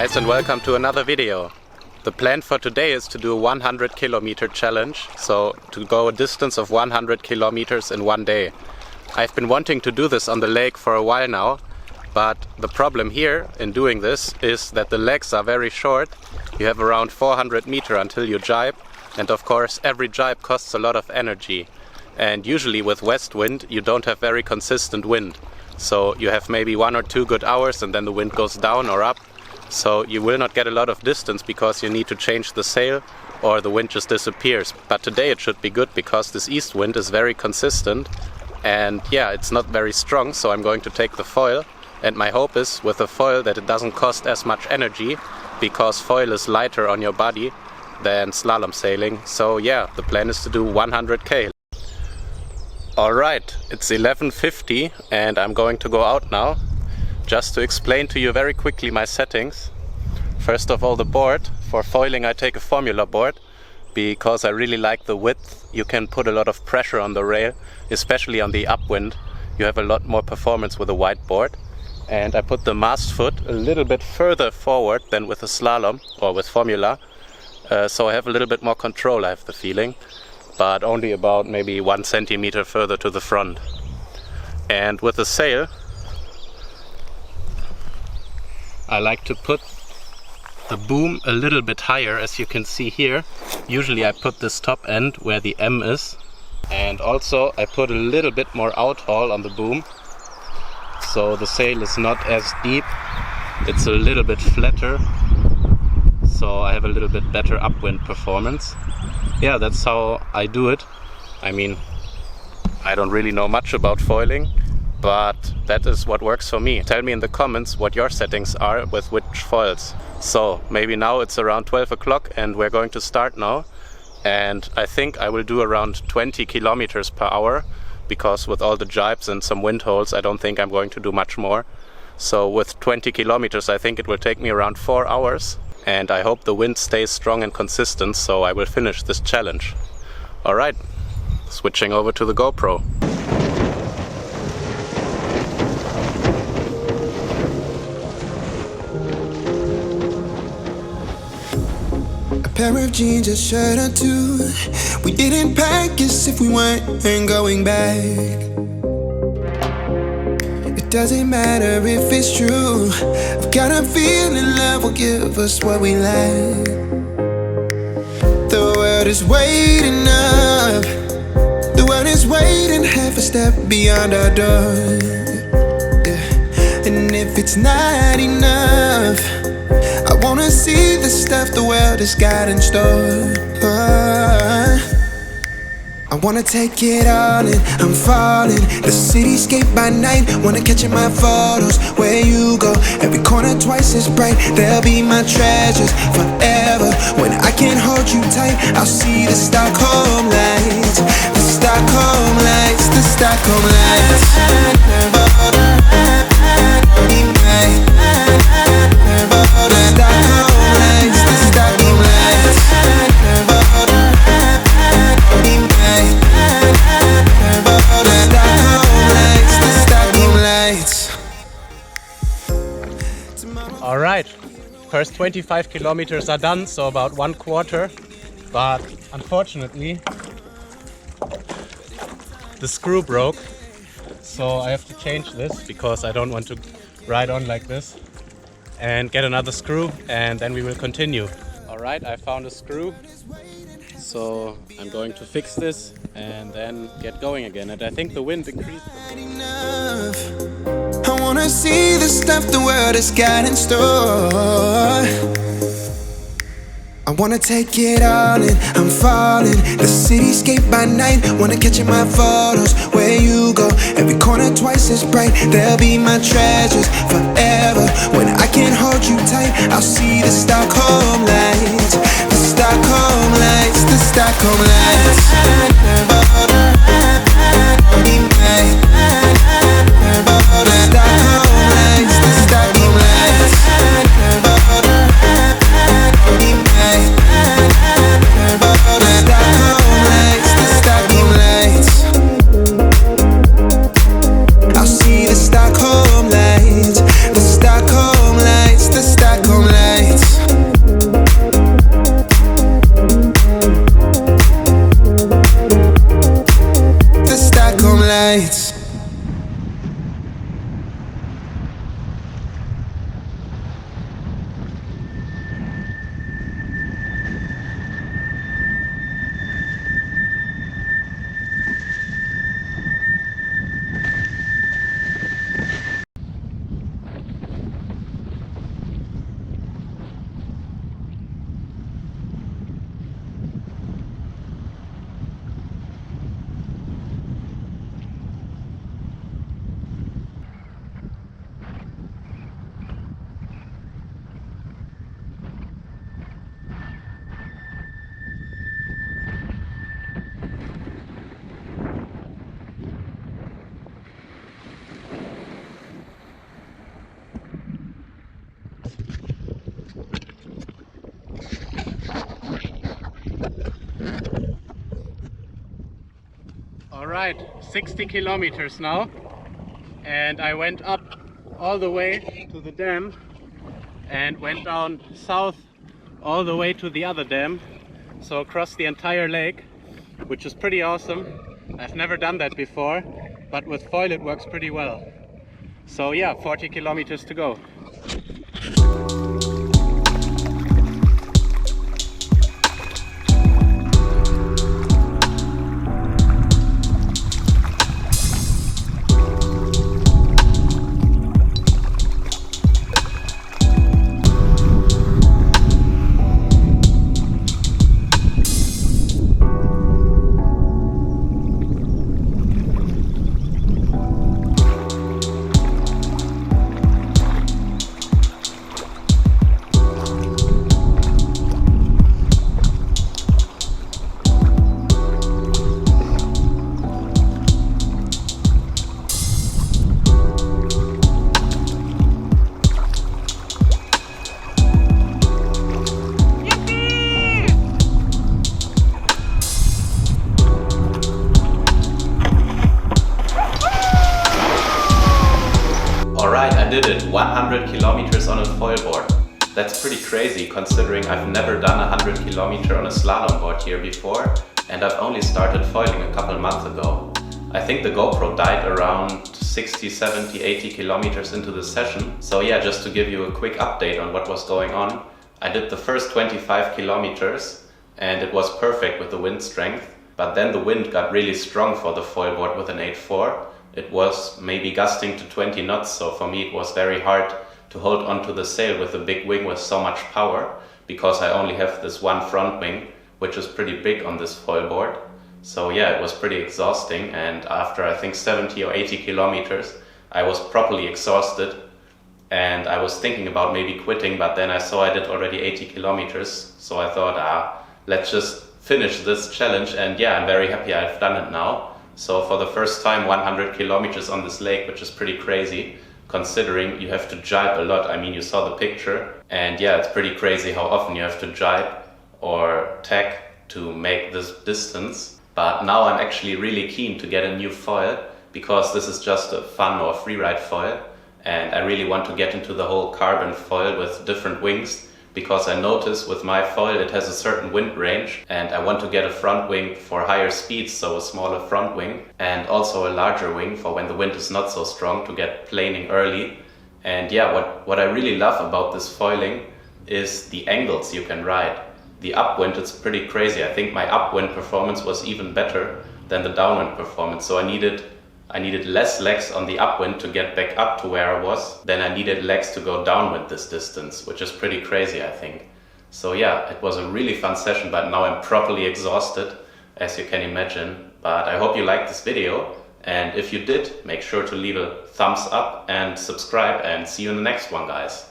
guys, and welcome to another video. The plan for today is to do a 100 kilometer challenge, so to go a distance of 100 kilometers in one day. I've been wanting to do this on the lake for a while now, but the problem here in doing this is that the legs are very short. You have around 400 meters until you jibe, and of course every jibe costs a lot of energy. And usually with west wind you don't have very consistent wind. So you have maybe 1 or 2 good hours and then the wind goes down or up. So you will not get a lot of distance because you need to change the sail or the wind just disappears. But today it should be good because this east wind is very consistent and yeah, it's not very strong, so I'm going to take the foil. And my hope is with the foil that it doesn't cost as much energy because foil is lighter on your body than slalom sailing. So yeah, the plan is to do 100k. Alright, it's 11:50 and I'm going to go out now. Just to explain to you very quickly my settings. First of all, the board. For foiling I take a formula board because I really like the width. You can put a lot of pressure on the rail, especially on the upwind. You have a lot more performance with a wide board. And I put the mast foot a little bit further forward than with a slalom or with formula. So I have a little bit more control, I have the feeling. But only about maybe 1 centimeter further to the front. And with the sail, I like to put the boom a little bit higher, as you can see here. Usually I put this top end where the M is. And also I put a little bit more outhaul on the boom. So the sail is not as deep, it's a little bit flatter. So I have a little bit better upwind performance. Yeah, that's how I do it. I mean, I don't really know much about foiling, but that is what works for me. Tell me in the comments what your settings are with which foils. So maybe now it's around 12 o'clock and we're going to start now. And I think I will do around 20 kilometers per hour because with all the jibes and some wind holes, I don't think I'm going to do much more. So with 20 kilometers, I think it will take me around 4 hours. And I hope the wind stays strong and consistent, so I will finish this challenge. Alright, switching over to the GoPro. A pair of jeans, a shirt or two. We didn't pack as if we weren't going back. Doesn't matter if it's true. I've got a feeling love will give us what we lack. The world is waiting up. The world is waiting half a step beyond our door. Yeah. And if it's not enough, I wanna see the stuff the world has got in store. I wanna take it all in, I'm falling. The cityscape by night, wanna catch in my photos. Where you go, every corner twice as bright. They'll be my treasures forever. When I can't hold you tight, I'll see the Stockholm lights. The Stockholm lights, the Stockholm lights. The Stockholm lights, the Stockholm lights. Alright, first 25 kilometers are done, so about 1/4. But unfortunately, the screw broke. So I have to change this because I don't want to ride on like this. And get another screw and then we will continue. Alright, I found a screw. So I'm going to fix this and then get going again. And I think the wind increased. I wanna see the stuff the world has got in store. I wanna take it all in, I'm falling. The cityscape by night, wanna catch in my photos. Where you go, every corner twice as bright. They'll be my treasures forever. When I can't hold you tight, I'll see the Stockholm lights. The Stockholm lights, the Stockholm lights. The Stockholm lights, the Stockholm lights. The Stockholm lights, the Stockholm lights. I'll see the Stockholm lights, the Stockholm lights, the Stockholm lights. Alright, 60 kilometers now, and I went up all the way to the dam and went down south all the way to the other dam, so across the entire lake, which is pretty awesome. I've never done that before, but with foil it works pretty well. So yeah, 40 kilometers to go. Alright, I did it, 100 kilometers on a foil board. That's pretty crazy considering I've never done 100 kilometers on a slalom board here before, and I've only started foiling a couple months ago. I think the GoPro died around 60, 70, 80 kilometers into the session. So yeah, just to give you a quick update on what was going on. I did the first 25 kilometers and it was perfect with the wind strength, but then the wind got really strong for the foil board with an 8.4. It was maybe gusting to 20 knots, so for me it was very hard to hold onto the sail with a big wing with so much power, because I only have this one front wing, which is pretty big on this foil board. So yeah, it was pretty exhausting, and after I think 70 or 80 kilometers I was properly exhausted and I was thinking about maybe quitting, but then I saw I did already 80 kilometers, so I thought, let's just finish this challenge, and yeah, I'm very happy I've done it now. So for the first time 100 kilometers on this lake, which is pretty crazy considering you have to jibe a lot. I mean, you saw the picture, and yeah, it's pretty crazy how often you have to jibe or tack to make this distance. But now I'm actually really keen to get a new foil, because this is just a fun or freeride foil, and I really want to get into the whole carbon foil with different wings, because I notice with my foil it has a certain wind range, and I want to get a front wing for higher speeds, so a smaller front wing, and also a larger wing for when the wind is not so strong to get planing early. And yeah, what I really love about this foiling is the angles you can ride. The upwind, it's pretty crazy. I think my upwind performance was even better than the downwind performance, so I needed less legs on the upwind to get back up to where I was than I needed legs to go downwind this distance, which is pretty crazy, I think. So yeah, it was a really fun session, but now I'm properly exhausted, as you can imagine. But I hope you liked this video, and if you did, make sure to leave a thumbs up and subscribe, and see you in the next one, guys.